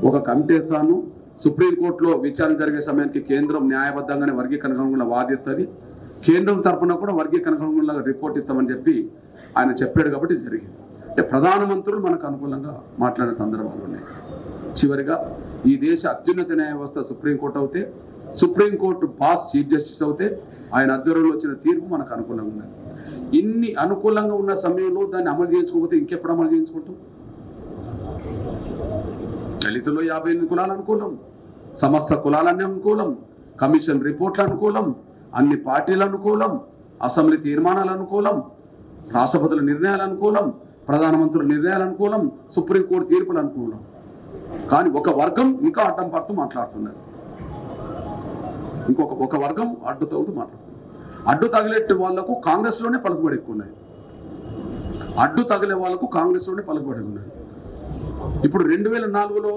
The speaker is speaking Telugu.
ఒక కమిటీ వేస్తాను, సుప్రీంకోర్టులో విచారణ జరిగే సమయానికి కేంద్రం న్యాయబద్ధంగానే వర్గీకరణకు అనుగుణంగా వాదిస్తుంది, కేంద్రం తరఫున కూడా వర్గీకరణకు అనుగుణంగా రిపోర్ట్ ఇస్తామని చెప్పి ఆయన చెప్పాడు కాబట్టి జరిగింది. అంటే ప్రధానమంత్రులు మనకు అనుకూలంగా మాట్లాడిన సందర్భాలు ఉన్నాయి. చివరిగా ఈ దేశ అత్యున్నత న్యాయ వ్యవస్థ సుప్రీంకోర్టు అవుతే, సుప్రీంకోర్టు బాస్ చీఫ్ జస్టిస్ అవుతే ఆయన ఆధ్వర్యంలో వచ్చిన తీర్పు మనకు అనుకూలంగా ఉన్నది. ఇన్ని అనుకూలంగా ఉన్న సమయంలో దాన్ని అమలు చేయించుకోకపోతే ఇంకెప్పుడు అమలు చేయించుకుంటాం? దళితుల్లో 58 కులాలు అనుకూలం, సమస్త కులాలన్నీ అనుకూలం, కమిషన్ రిపోర్ట్లు అనుకూలం, అన్ని పార్టీలు అనుకూలం, అసెంబ్లీ తీర్మానాలు అనుకూలం, రాష్ట్రపతుల నిర్ణయాలు అనుకూలం, ప్రధానమంత్రుల నిర్ణయాలు అనుకూలం, సుప్రీంకోర్టు తీర్పులు అనుకూలం. కానీ ఒక వర్గం ఇంకా అడ్డం పడుతూ మాట్లాడుతున్నారు, ఒక వర్గం అడ్డు తగులుతూ మాట్లాడుతున్నారు. అడ్డు తగిలే వాళ్లకు కాంగ్రెస్లోనే పలుకుబడి ఎక్కువ ఉన్నాయి, అడ్డు తగిలే వాళ్లకు కాంగ్రెస్లోనే పలుకుబడి ఉన్నాయి. ఇప్పుడు 2004లో